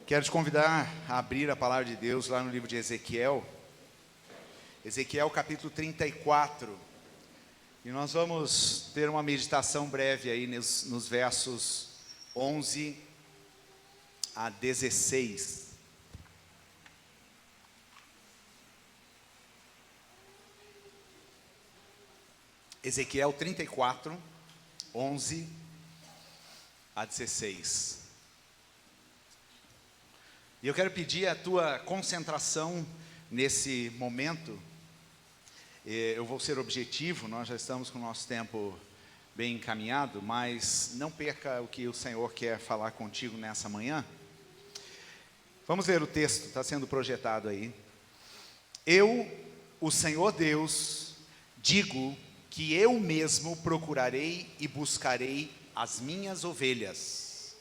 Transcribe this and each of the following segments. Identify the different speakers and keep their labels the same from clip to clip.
Speaker 1: Quero te convidar a abrir a palavra de Deus lá no livro de Ezequiel. Ezequiel capítulo 34. E nós vamos ter uma meditação breve aí nos versos 11 a 16. Ezequiel 34, 11 a 16. E eu quero pedir a tua concentração nesse momento. Eu vou ser objetivo, nós já estamos com o nosso tempo bem encaminhado, mas não perca o que o Senhor quer falar contigo nessa manhã. Vamos ler o texto, está sendo projetado aí. Eu, o Senhor Deus, digo que eu mesmo procurarei e buscarei as minhas ovelhas.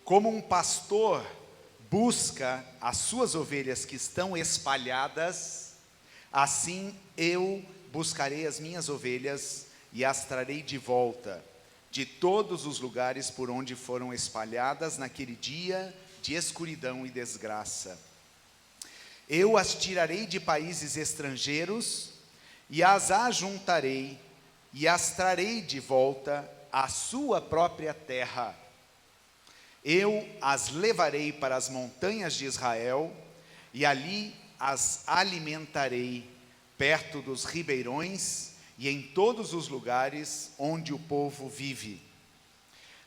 Speaker 1: Como um pastor busca as suas ovelhas que estão espalhadas, assim eu buscarei as minhas ovelhas e as trarei de volta de todos os lugares por onde foram espalhadas naquele dia de escuridão e desgraça. Eu as tirarei de países estrangeiros e as ajuntarei e as trarei de volta à sua própria terra. Eu as levarei para as montanhas de Israel e ali as alimentarei perto dos ribeirões e em todos os lugares onde o povo vive.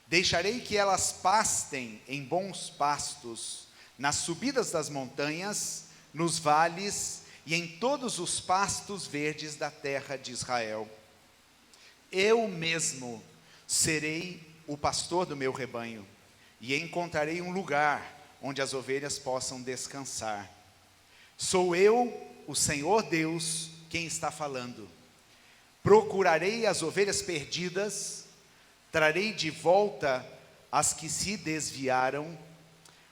Speaker 1: Deixarei que elas pastem em bons pastos, nas subidas das montanhas, nos vales e em todos os pastos verdes da terra de Israel. Eu mesmo serei o pastor do meu rebanho e encontrarei um lugar onde as ovelhas possam descansar. Sou eu, o Senhor Deus, quem está falando. Procurarei as ovelhas perdidas, trarei de volta as que se desviaram,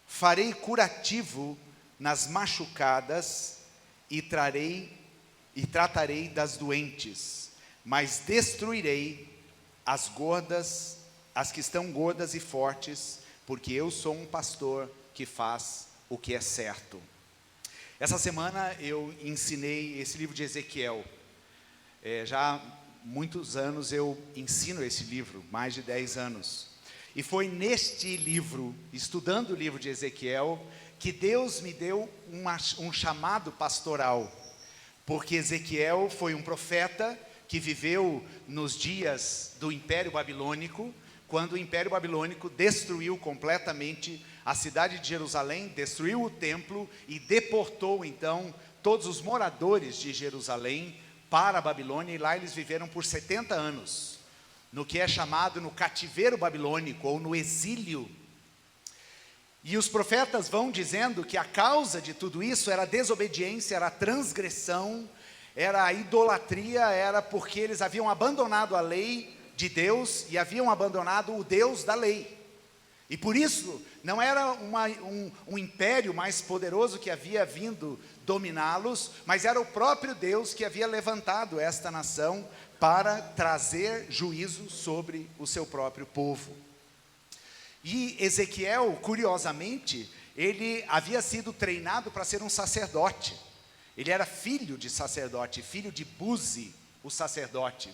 Speaker 1: farei curativo nas machucadas e tratarei das doentes, mas destruirei as gordas, as que estão gordas e fortes, porque eu sou um pastor que faz o que é certo. Essa semana eu ensinei esse livro de Ezequiel. Já há muitos anos eu ensino esse livro, mais de 10 anos. E foi neste livro, estudando o livro de Ezequiel, que Deus me deu um chamado pastoral. Porque Ezequiel foi um profeta que viveu nos dias do Império Babilônico, quando o Império Babilônico destruiu completamente a cidade de Jerusalém, destruiu o templo e deportou então todos os moradores de Jerusalém para a Babilônia, e lá eles viveram por 70 anos, no que é chamado no cativeiro babilônico, ou no exílio. E os profetas vão dizendo que a causa de tudo isso era a desobediência, era a transgressão, era a idolatria, era porque eles haviam abandonado a lei de Deus e haviam abandonado o Deus da lei. E por isso, não era um império mais poderoso que havia vindo dominá-los, mas era o próprio Deus que havia levantado esta nação para trazer juízo sobre o seu próprio povo. E Ezequiel, curiosamente, ele havia sido treinado para ser um sacerdote. Ele era filho de sacerdote, filho de Buzi, o sacerdote.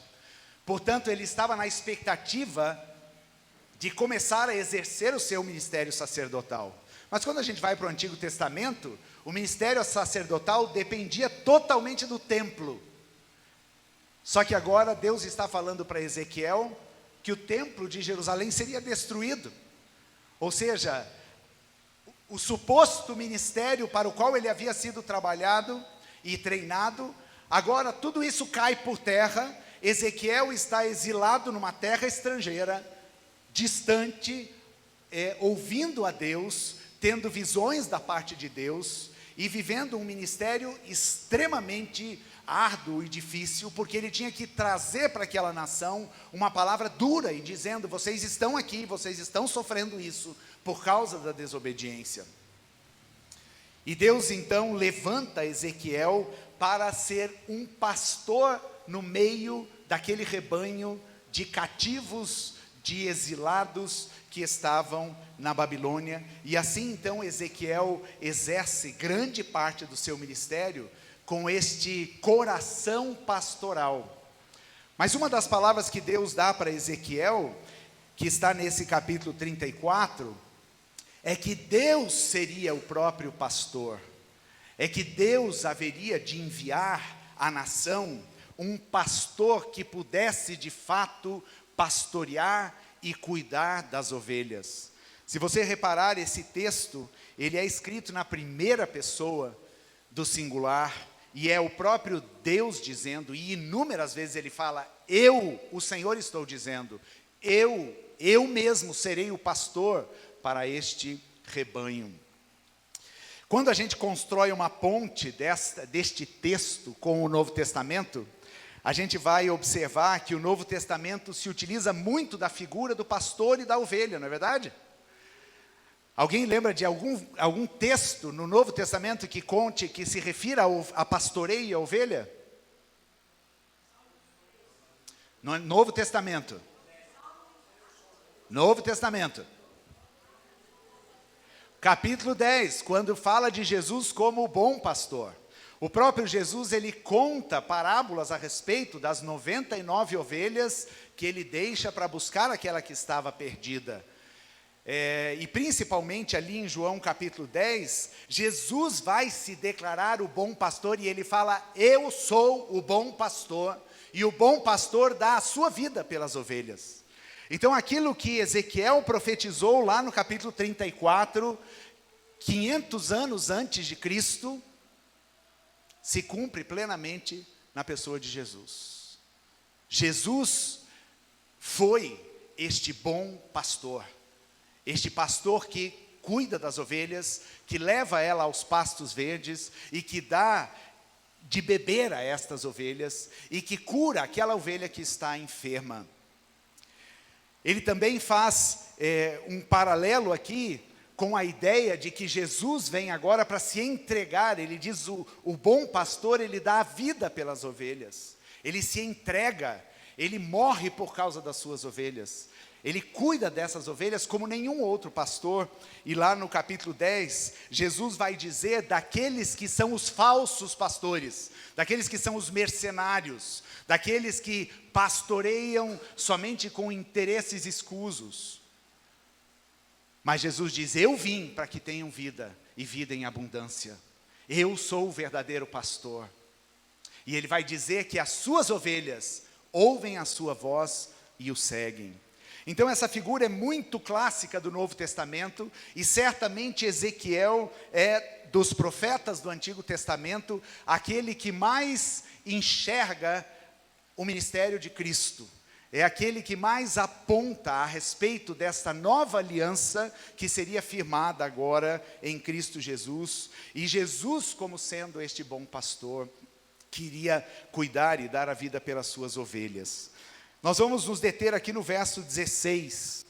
Speaker 1: Portanto, ele estava na expectativa de começar a exercer o seu ministério sacerdotal. Mas quando a gente vai para o Antigo Testamento, o ministério sacerdotal dependia totalmente do templo. Só que agora Deus está falando para Ezequiel que o templo de Jerusalém seria destruído. Ou seja, o suposto ministério para o qual ele havia sido trabalhado e treinado, agora tudo isso cai por terra. Ezequiel está exilado numa terra estrangeira, distante, ouvindo a Deus, tendo visões da parte de Deus e vivendo um ministério extremamente árduo e difícil, porque ele tinha que trazer para aquela nação uma palavra dura e dizendo: vocês estão aqui, vocês estão sofrendo isso por causa da desobediência. E Deus então levanta Ezequiel para ser um pastor no meio daquele rebanho de cativos, de exilados, que estavam na Babilônia, e assim então Ezequiel exerce grande parte do seu ministério com este coração pastoral. Mas uma das palavras que Deus dá para Ezequiel, que está nesse capítulo 34, é que Deus seria o próprio pastor, é que Deus haveria de enviar à nação um pastor que pudesse de fato pastorear e cuidar das ovelhas. Se você reparar, esse texto, ele é escrito na primeira pessoa do singular, e é o próprio Deus dizendo, e inúmeras vezes ele fala, eu, o Senhor estou dizendo, eu mesmo serei o pastor para este rebanho. Quando a gente constrói uma ponte deste texto com o Novo Testamento, a gente vai observar que o Novo Testamento se utiliza muito da figura do pastor e da ovelha, não é verdade? Alguém lembra de algum texto no Novo Testamento que se refira a pastoreio e a ovelha? No Novo Testamento. Novo Testamento. Capítulo 10, quando fala de Jesus como o bom pastor. O próprio Jesus, ele conta parábolas a respeito das 99 ovelhas que ele deixa para buscar aquela que estava perdida. E principalmente ali em João capítulo 10, Jesus vai se declarar o bom pastor e ele fala, eu sou o bom pastor, e o bom pastor dá a sua vida pelas ovelhas. Então aquilo que Ezequiel profetizou lá no capítulo 34, 500 anos antes de Cristo, se cumpre plenamente na pessoa de Jesus. Jesus foi este bom pastor, este pastor que cuida das ovelhas, que leva ela aos pastos verdes e que dá de beber a estas ovelhas e que cura aquela ovelha que está enferma. Ele também faz um paralelo aqui com a ideia de que Jesus vem agora para se entregar. Ele diz, o bom pastor, ele dá a vida pelas ovelhas, ele se entrega, ele morre por causa das suas ovelhas, ele cuida dessas ovelhas como nenhum outro pastor. E lá no capítulo 10, Jesus vai dizer daqueles que são os falsos pastores, daqueles que são os mercenários, daqueles que pastoreiam somente com interesses escusos. Mas Jesus diz, eu vim para que tenham vida, e vida em abundância. Eu sou o verdadeiro pastor. E ele vai dizer que as suas ovelhas ouvem a sua voz e o seguem. Então essa figura é muito clássica do Novo Testamento, e certamente Ezequiel é, dos profetas do Antigo Testamento, aquele que mais enxerga o ministério de Cristo. É aquele que mais aponta a respeito desta nova aliança que seria firmada agora em Cristo Jesus. E Jesus, como sendo este bom pastor, queria cuidar e dar a vida pelas suas ovelhas. Nós vamos nos deter aqui no verso 16,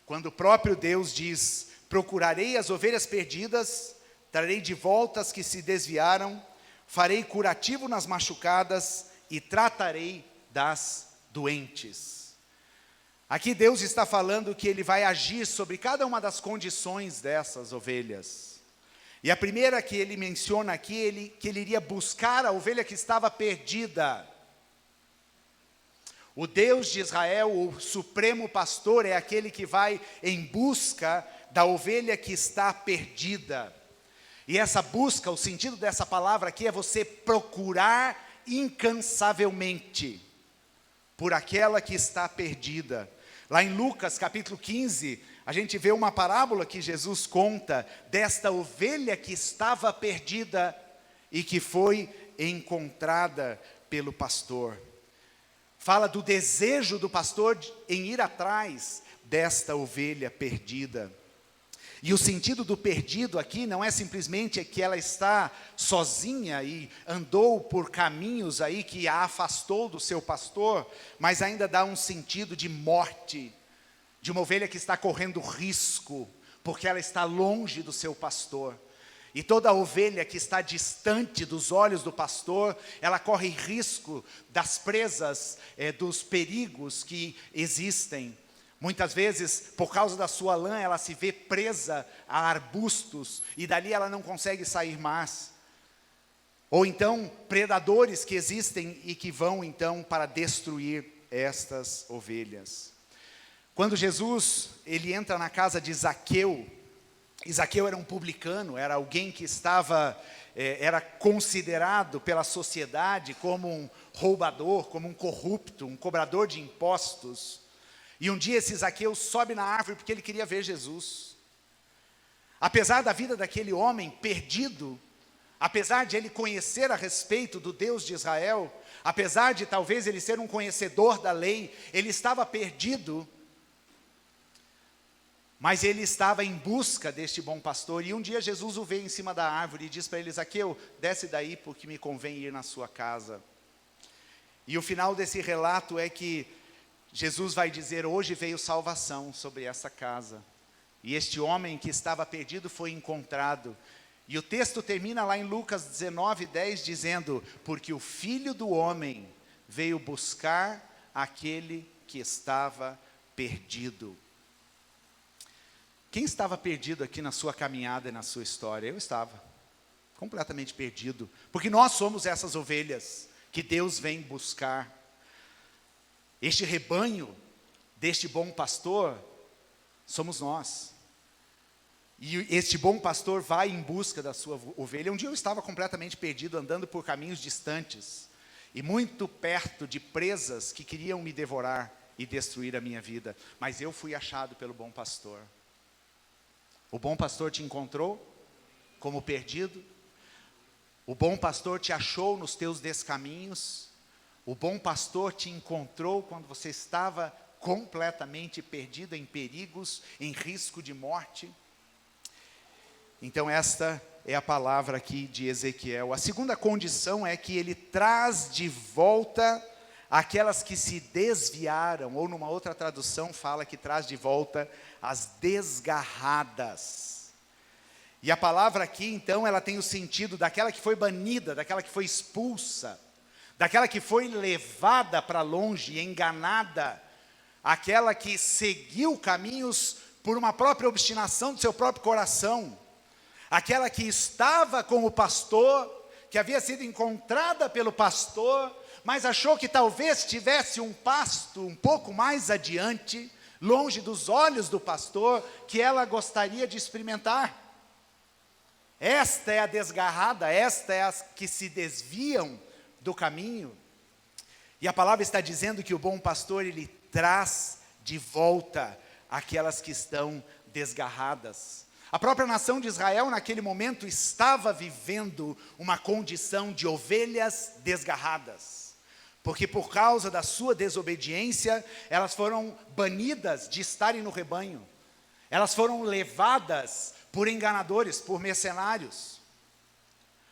Speaker 1: quando o próprio Deus diz, procurarei as ovelhas perdidas, trarei de volta as que se desviaram, farei curativo nas machucadas e tratarei das doentes. Aqui Deus está falando que Ele vai agir sobre cada uma das condições dessas ovelhas. E a primeira que Ele menciona aqui, que Ele iria buscar a ovelha que estava perdida. O Deus de Israel, o supremo pastor, é aquele que vai em busca da ovelha que está perdida. E essa busca, o sentido dessa palavra aqui é você procurar incansavelmente por aquela que está perdida. Lá em Lucas capítulo 15, a gente vê uma parábola que Jesus conta desta ovelha que estava perdida e que foi encontrada pelo pastor. Fala do desejo do pastor em ir atrás desta ovelha perdida. E o sentido do perdido aqui não é simplesmente que ela está sozinha e andou por caminhos aí que a afastou do seu pastor, mas ainda dá um sentido de morte, de uma ovelha que está correndo risco, porque ela está longe do seu pastor. E toda ovelha que está distante dos olhos do pastor, ela corre risco das presas, dos perigos que existem. Muitas vezes, por causa da sua lã, ela se vê presa a arbustos e dali ela não consegue sair mais. Ou então, predadores que existem e que vão então para destruir estas ovelhas. Quando Jesus, ele entra na casa de Zaqueu, e Zaqueu era um publicano, era alguém que era considerado pela sociedade como um roubador, como um corrupto, um cobrador de impostos. E um dia esse Zaqueu sobe na árvore porque ele queria ver Jesus. Apesar da vida daquele homem perdido, apesar de ele conhecer a respeito do Deus de Israel, apesar de talvez ele ser um conhecedor da lei, ele estava perdido, mas ele estava em busca deste bom pastor. E um dia Jesus o vê em cima da árvore e diz para ele: Zaqueu, desce daí porque me convém ir na sua casa. E o final desse relato é que Jesus vai dizer: hoje veio salvação sobre essa casa. E este homem que estava perdido foi encontrado. E o texto termina lá em Lucas 19:10 dizendo: porque o Filho do Homem veio buscar aquele que estava perdido. Quem estava perdido aqui na sua caminhada e na sua história? Eu estava completamente perdido, porque nós somos essas ovelhas que Deus vem buscar. Este rebanho deste bom pastor somos nós. E este bom pastor vai em busca da sua ovelha. Um dia eu estava completamente perdido, andando por caminhos distantes e muito perto de presas que queriam me devorar e destruir a minha vida. Mas eu fui achado pelo bom pastor. O bom pastor te encontrou como perdido. O bom pastor te achou nos teus descaminhos. O bom pastor te encontrou quando você estava completamente perdido, em perigos, em risco de morte. Então esta é a palavra aqui de Ezequiel. A segunda condição é que ele traz de volta aquelas que se desviaram, ou numa outra tradução fala que traz de volta as desgarradas. E a palavra aqui então ela tem o sentido daquela que foi banida, daquela que foi expulsa, daquela que foi levada para longe, enganada, aquela que seguiu caminhos por uma própria obstinação do seu próprio coração, aquela que estava com o pastor, que havia sido encontrada pelo pastor, mas achou que talvez tivesse um pasto um pouco mais adiante, longe dos olhos do pastor, que ela gostaria de experimentar. Esta é a desgarrada, esta é as que se desviam do caminho. E a palavra está dizendo que o bom pastor, ele traz de volta aquelas que estão desgarradas. A própria nação de Israel naquele momento estava vivendo uma condição de ovelhas desgarradas. Porque por causa da sua desobediência, elas foram banidas de estarem no rebanho. Elas foram levadas por enganadores, por mercenários.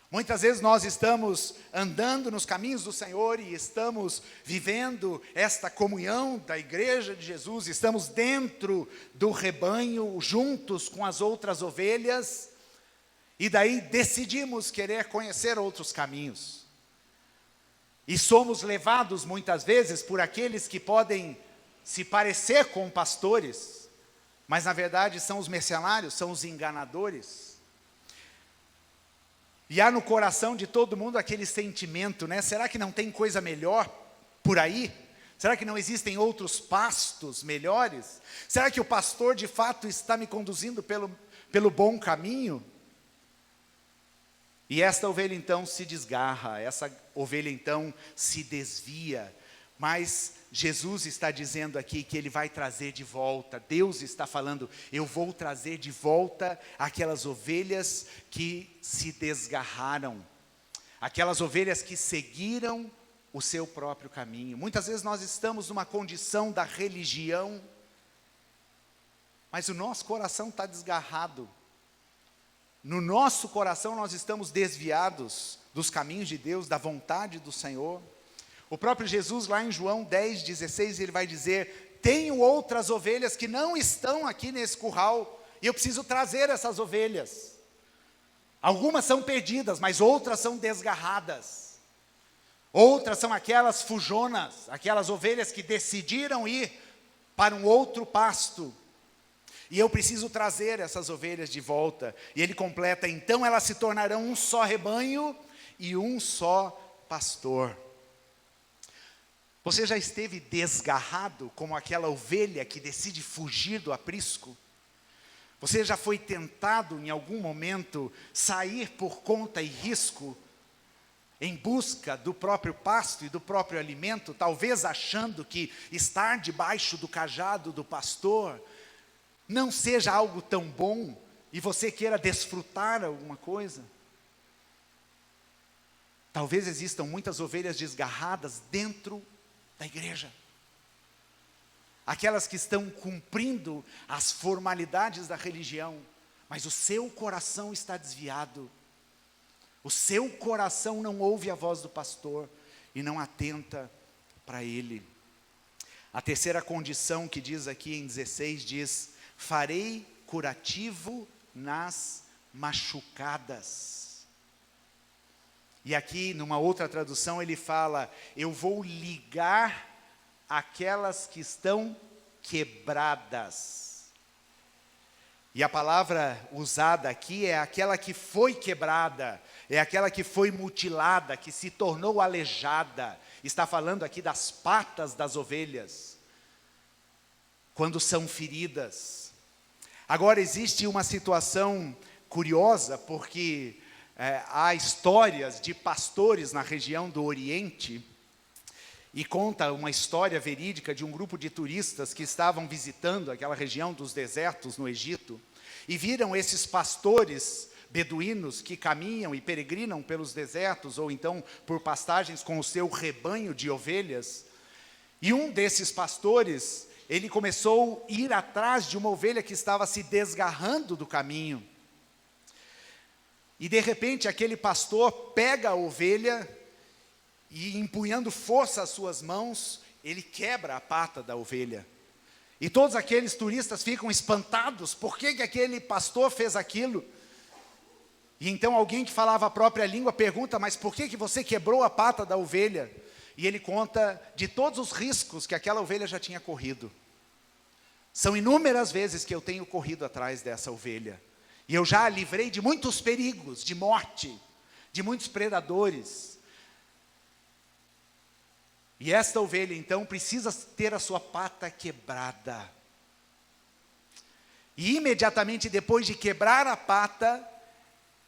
Speaker 1: Muitas vezes nós estamos andando nos caminhos do Senhor e estamos vivendo esta comunhão da igreja de Jesus, estamos dentro do rebanho, juntos com as outras ovelhas, e daí decidimos querer conhecer outros caminhos. E somos levados muitas vezes por aqueles que podem se parecer com pastores, mas na verdade são os mercenários, são os enganadores. E há no coração de todo mundo aquele sentimento, né? Será que não tem coisa melhor por aí? Será que não existem outros pastos melhores? Será que o pastor de fato está me conduzindo pelo bom caminho? E esta ovelha então se desgarra, essa ovelha então se desvia, mas Jesus está dizendo aqui que Ele vai trazer de volta, Deus está falando, eu vou trazer de volta aquelas ovelhas que se desgarraram, aquelas ovelhas que seguiram o seu próprio caminho. Muitas vezes nós estamos numa condição da religião, mas o nosso coração está desgarrado. No nosso coração nós estamos desviados dos caminhos de Deus, da vontade do Senhor. O próprio Jesus lá em João 10:16, ele vai dizer: tenho outras ovelhas que não estão aqui nesse curral, e eu preciso trazer essas ovelhas. Algumas são perdidas, mas outras são desgarradas. Outras são aquelas fujonas, aquelas ovelhas que decidiram ir para um outro pasto. E eu preciso trazer essas ovelhas de volta. E ele completa: então elas se tornarão um só rebanho e um só pastor. Você já esteve desgarrado como aquela ovelha que decide fugir do aprisco? Você já foi tentado em algum momento sair por conta e risco, em busca do próprio pasto e do próprio alimento, talvez achando que estar debaixo do cajado do pastor não seja algo tão bom, e você queira desfrutar alguma coisa? Talvez existam muitas ovelhas desgarradas dentro da igreja. Aquelas que estão cumprindo as formalidades da religião, mas o seu coração está desviado. O seu coração não ouve a voz do pastor e não atenta para ele. A terceira condição que diz aqui em 16, diz: farei curativo nas machucadas. E aqui, numa outra tradução, ele fala: eu vou ligar aquelas que estão quebradas. E a palavra usada aqui é aquela que foi quebrada, é aquela que foi mutilada, que se tornou aleijada. Está falando aqui das patas das ovelhas, quando são feridas. Agora existe uma situação curiosa, porque há histórias de pastores na região do Oriente, e conta uma história verídica de um grupo de turistas que estavam visitando aquela região dos desertos no Egito, e viram esses pastores beduínos que caminham e peregrinam pelos desertos, ou então por pastagens com o seu rebanho de ovelhas. E um desses pastores, ele começou a ir atrás de uma ovelha que estava se desgarrando do caminho. E de repente aquele pastor pega a ovelha e, empunhando força as suas mãos, ele quebra a pata da ovelha. E todos aqueles turistas ficam espantados: por que aquele pastor fez aquilo? E então alguém que falava a própria língua pergunta: mas por que você quebrou a pata da ovelha? E ele conta de todos os riscos que aquela ovelha já tinha corrido. São inúmeras vezes que eu tenho corrido atrás dessa ovelha, e eu já a livrei de muitos perigos, de morte, de muitos predadores. E esta ovelha então precisa ter a sua pata quebrada. E imediatamente depois de quebrar a pata,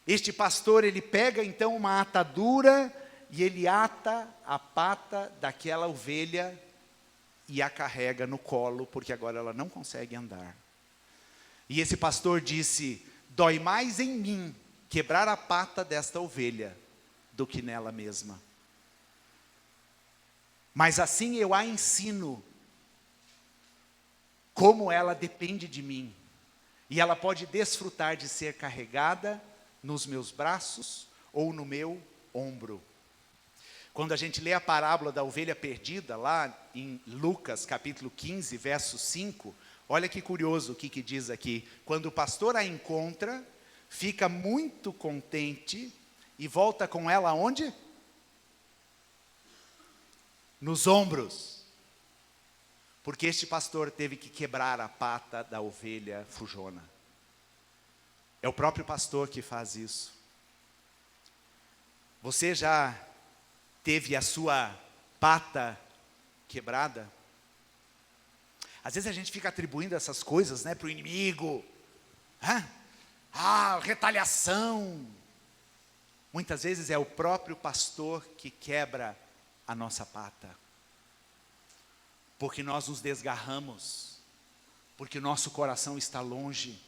Speaker 1: este pastor, ele pega então uma atadura e ele ata a pata daquela ovelha e a carrega no colo, porque agora ela não consegue andar. E esse pastor disse: dói mais em mim quebrar a pata desta ovelha do que nela mesma. Mas assim eu a ensino como ela depende de mim, e ela pode desfrutar de ser carregada nos meus braços ou no meu ombro. Quando a gente lê a parábola da ovelha perdida, lá em Lucas capítulo 15, verso 5, olha que curioso o que diz aqui. Quando o pastor a encontra, fica muito contente e volta com ela aonde? Nos ombros. Porque este pastor teve que quebrar a pata da ovelha fujona. É o próprio pastor que faz isso. Você já teve a sua pata quebrada? Às vezes a gente fica atribuindo essas coisas, para o inimigo. Retaliação. Muitas vezes é o próprio pastor que quebra a nossa pata. Porque nós nos desgarramos. Porque o nosso coração está longe.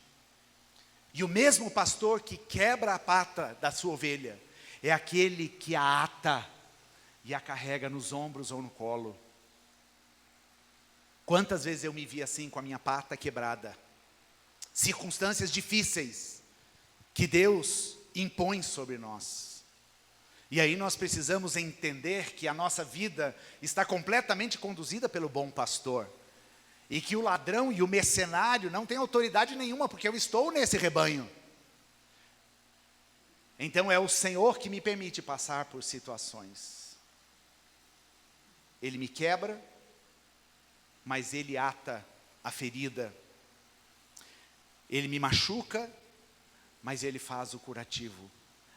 Speaker 1: E o mesmo pastor que quebra a pata da sua ovelha é aquele que a ata e a carrega nos ombros ou no colo. Quantas vezes eu me vi assim com a minha pata quebrada? Circunstâncias difíceis que Deus impõe sobre nós. E aí nós precisamos entender que a nossa vida está completamente conduzida pelo bom pastor. E que o ladrão e o mercenário não têm autoridade nenhuma, porque eu estou nesse rebanho. Então é o Senhor que me permite passar por situações. Ele me quebra, mas Ele ata a ferida. Ele me machuca, mas Ele faz o curativo.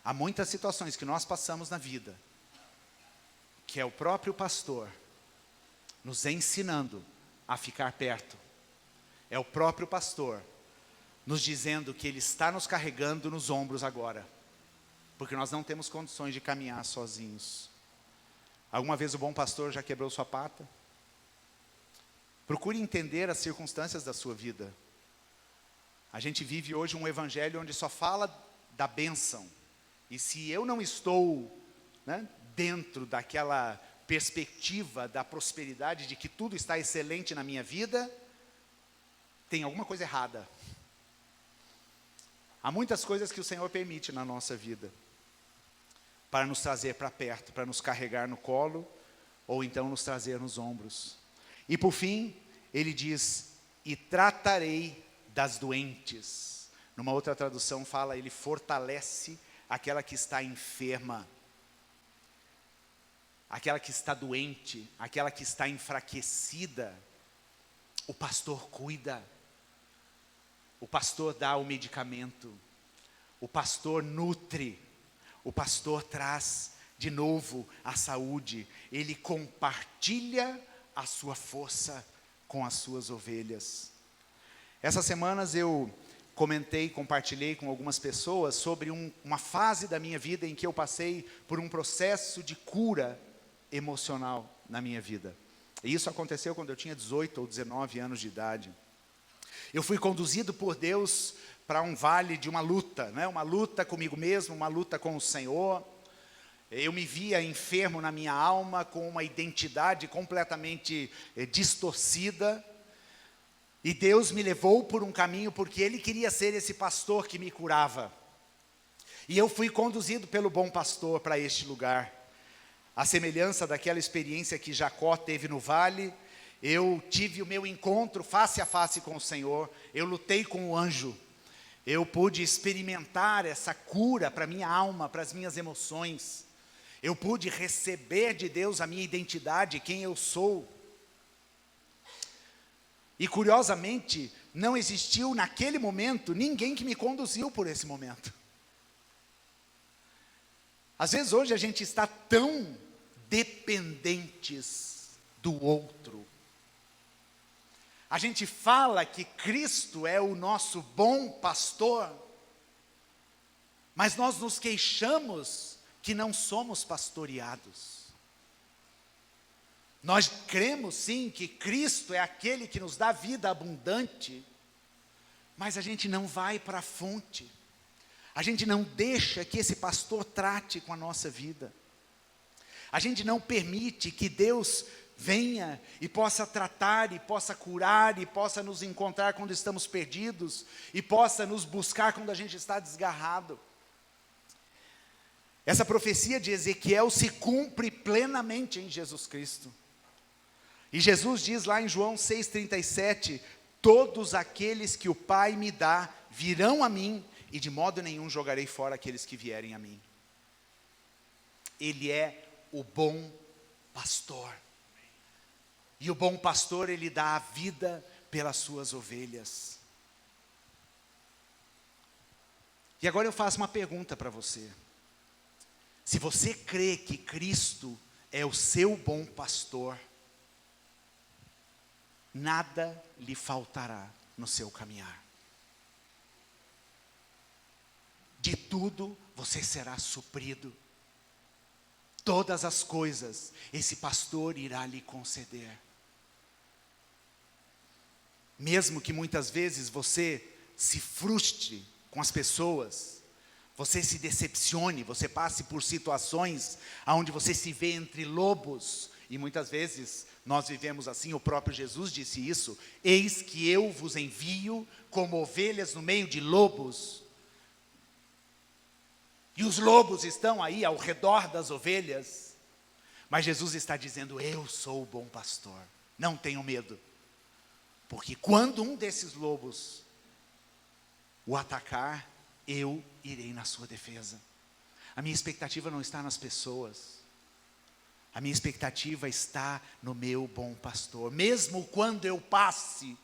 Speaker 1: Há muitas situações que nós passamos na vida, que é o próprio pastor nos ensinando a ficar perto. É o próprio pastor nos dizendo que Ele está nos carregando nos ombros agora, porque nós não temos condições de caminhar sozinhos. Alguma vez o bom pastor já quebrou sua pata? Procure entender as circunstâncias da sua vida. A gente vive hoje um evangelho onde só fala da bênção. E se eu não estou, dentro daquela perspectiva da prosperidade, de que tudo está excelente na minha vida, tem alguma coisa errada. Há muitas coisas que o Senhor permite na nossa vida, para nos trazer para perto, para nos carregar no colo, ou então nos trazer nos ombros. E por fim, Ele diz, e tratarei das doentes. Numa outra tradução fala, Ele fortalece aquela que está enferma, aquela que está doente, aquela que está enfraquecida. O pastor cuida, o pastor dá o medicamento, o pastor nutre, o pastor traz de novo a saúde, ele compartilha a sua força com as suas ovelhas. Essas semanas eu compartilhei com algumas pessoas sobre uma fase da minha vida em que eu passei por um processo de cura emocional na minha vida. E isso aconteceu quando eu tinha 18 ou 19 anos de idade. Eu fui conduzido por Deus para um vale de uma luta, uma luta comigo mesmo, uma luta com o Senhor. Eu me via enfermo na minha alma, com uma identidade completamente distorcida. E Deus me levou por um caminho, porque Ele queria ser esse pastor que me curava. E eu fui conduzido pelo bom pastor para este lugar. A semelhança daquela experiência que Jacó teve no vale, eu tive o meu encontro face a face com o Senhor, eu lutei com o anjo, eu pude experimentar essa cura para a minha alma, para as minhas emoções, eu pude receber de Deus a minha identidade, quem eu sou. E curiosamente, não existiu naquele momento ninguém que me conduziu por esse momento. Às vezes hoje a gente está tão dependentes do outro. A gente fala que Cristo é o nosso bom pastor, mas nós nos queixamos que não somos pastoreados. Nós cremos sim que Cristo é aquele que nos dá vida abundante, mas a gente não vai para a fonte. A gente não deixa que esse pastor trate com a nossa vida. A gente não permite que Deus venha e possa tratar, e possa curar, e possa nos encontrar quando estamos perdidos, e possa nos buscar quando a gente está desgarrado. Essa profecia de Ezequiel se cumpre plenamente em Jesus Cristo. E Jesus diz lá em João 6,37, todos aqueles que o Pai me dá, virão a mim, e de modo nenhum jogarei fora aqueles que vierem a mim. Ele é o bom pastor. E o bom pastor, ele dá a vida pelas suas ovelhas. E agora eu faço uma pergunta para você. Se você crê que Cristo é o seu bom pastor, nada lhe faltará no seu caminhar. De tudo você será suprido. Todas as coisas esse pastor irá lhe conceder. Mesmo que muitas vezes você se frustre com as pessoas, você se decepcione, você passe por situações onde você se vê entre lobos, e muitas vezes nós vivemos assim, o próprio Jesus disse isso, eis que eu vos envio como ovelhas no meio de lobos, e os lobos estão aí ao redor das ovelhas, mas Jesus está dizendo, eu sou o bom pastor, não tenham medo, porque quando um desses lobos o atacar, eu irei na sua defesa. A minha expectativa não está nas pessoas, A minha expectativa está no meu bom pastor. Mesmo quando eu passe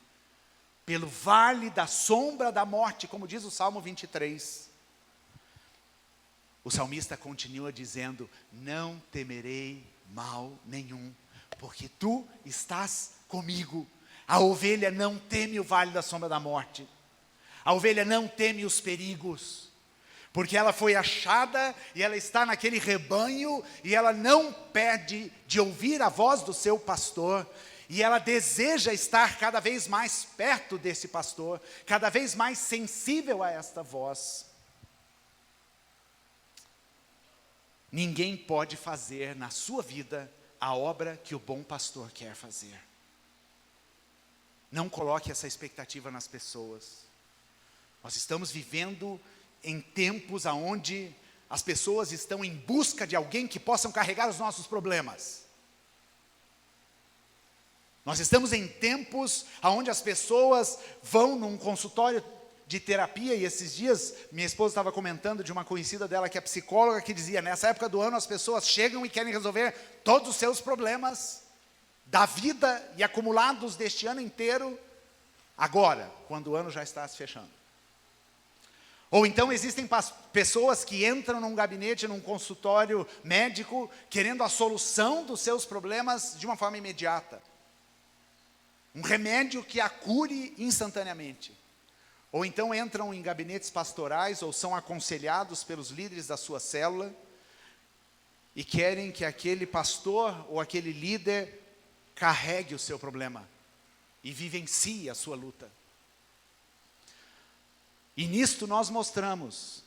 Speaker 1: pelo vale da sombra da morte, como diz o Salmo 23. O salmista continua dizendo: não temerei mal nenhum, porque tu estás comigo. A ovelha não teme o vale da sombra da morte. A ovelha não teme os perigos, porque ela foi achada e ela está naquele rebanho e ela não perde de ouvir a voz do seu pastor. E ela deseja estar cada vez mais perto desse pastor, cada vez mais sensível a esta voz. Ninguém pode fazer na sua vida a obra que o bom pastor quer fazer. Não coloque essa expectativa nas pessoas. Nós estamos vivendo em tempos onde as pessoas estão em busca de alguém que possa carregar os nossos problemas. Nós estamos em tempos onde as pessoas vão num consultório de terapia, e esses dias minha esposa estava comentando de uma conhecida dela que é psicóloga, que dizia: nessa época do ano as pessoas chegam e querem resolver todos os seus problemas da vida e acumulados deste ano inteiro, agora, quando o ano já está se fechando. Ou então existem pessoas que entram num gabinete, num consultório médico, querendo a solução dos seus problemas de uma forma imediata. Um remédio que a cure instantaneamente. Ou então entram em gabinetes pastorais ou são aconselhados pelos líderes da sua célula e querem que aquele pastor ou aquele líder carregue o seu problema e vivencie a sua luta. E nisto nós mostramos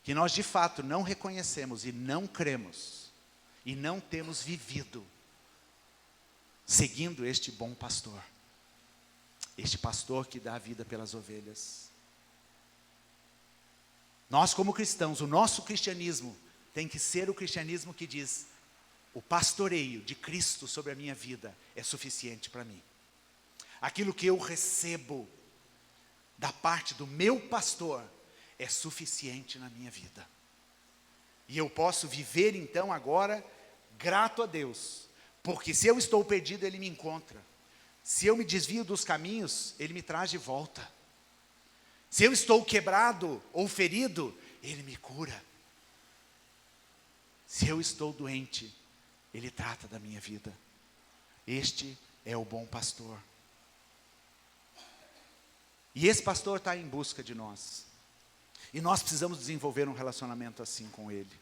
Speaker 1: que nós de fato não reconhecemos e não cremos e não temos vivido seguindo este bom pastor. Este pastor que dá a vida pelas ovelhas. Nós como cristãos, o nosso cristianismo tem que ser o cristianismo que diz: o pastoreio de Cristo sobre a minha vida é suficiente para mim. Aquilo que eu recebo da parte do meu pastor é suficiente na minha vida. E eu posso viver então agora grato a Deus, porque se eu estou perdido, Ele me encontra. Se eu me desvio dos caminhos, Ele me traz de volta. Se eu estou quebrado ou ferido, Ele me cura. Se eu estou doente, Ele trata da minha vida. Este é o bom pastor. E esse pastor está em busca de nós. E nós precisamos desenvolver um relacionamento assim com Ele.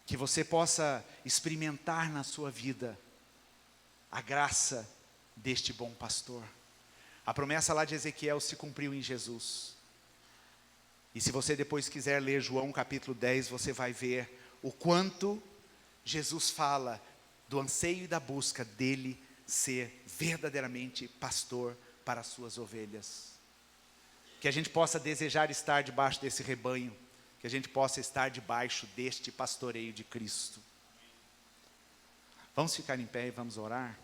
Speaker 1: Que você possa experimentar na sua vida a graça deste bom pastor. A promessa lá de Ezequiel se cumpriu em Jesus. E se você depois quiser ler João capítulo 10, você vai ver o quanto Jesus fala do anseio e da busca dele ser verdadeiramente pastor para as suas ovelhas. Que a gente possa desejar estar debaixo desse rebanho, que a gente possa estar debaixo deste pastoreio de Cristo. Vamos ficar em pé e vamos orar?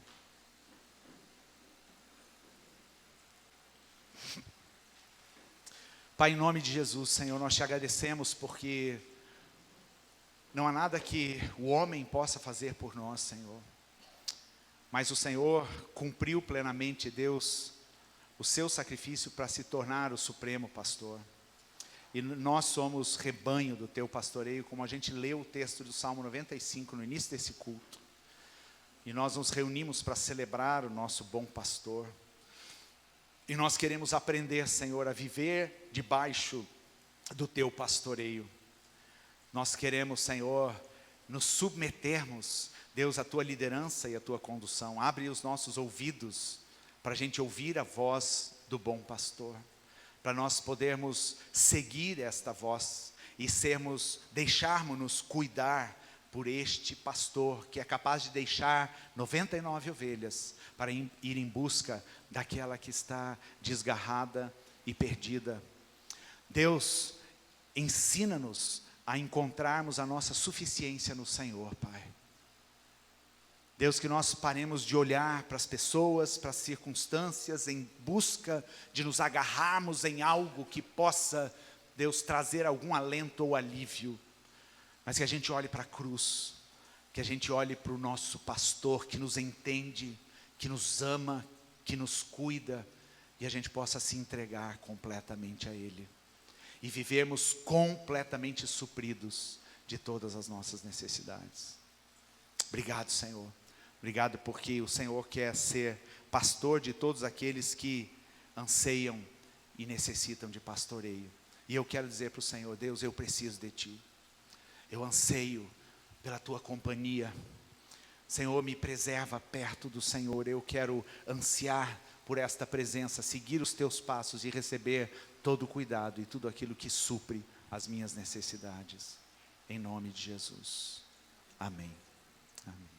Speaker 1: Pai, em nome de Jesus, Senhor, nós te agradecemos porque não há nada que o homem possa fazer por nós, Senhor. Mas o Senhor cumpriu plenamente, Deus, o seu sacrifício para se tornar o supremo pastor. E nós somos rebanho do teu pastoreio, como a gente leu o texto do Salmo 95 no início desse culto. E nós nos reunimos para celebrar o nosso bom pastor. E nós queremos aprender, Senhor, a viver debaixo do teu pastoreio. Nós queremos, Senhor, nos submetermos, Deus, à tua liderança e à tua condução. Abre os nossos ouvidos para a gente ouvir a voz do bom pastor, para nós podermos seguir esta voz e deixarmos-nos cuidar por este pastor que é capaz de deixar 99 ovelhas para ir em busca daquela que está desgarrada e perdida. Deus, ensina-nos a encontrarmos a nossa suficiência no Senhor, Pai. Deus, que nós paremos de olhar para as pessoas, para as circunstâncias, em busca de nos agarrarmos em algo que possa, Deus, trazer algum alento ou alívio. Mas que a gente olhe para a cruz, Que a gente olhe para o nosso pastor que nos entende, que nos ama, que nos cuida, e a gente possa se entregar completamente a Ele. E vivermos completamente supridos de todas as nossas necessidades. Obrigado, Senhor. Obrigado porque o Senhor quer ser pastor de todos aqueles que anseiam e necessitam de pastoreio. E eu quero dizer para o Senhor: Deus, eu preciso de Ti. Eu anseio pela Tua companhia. Senhor, me preserva perto do Senhor. Eu quero ansiar por esta presença, seguir os Teus passos e receber todo o cuidado e tudo aquilo que supre as minhas necessidades. Em nome de Jesus. Amém. Amém.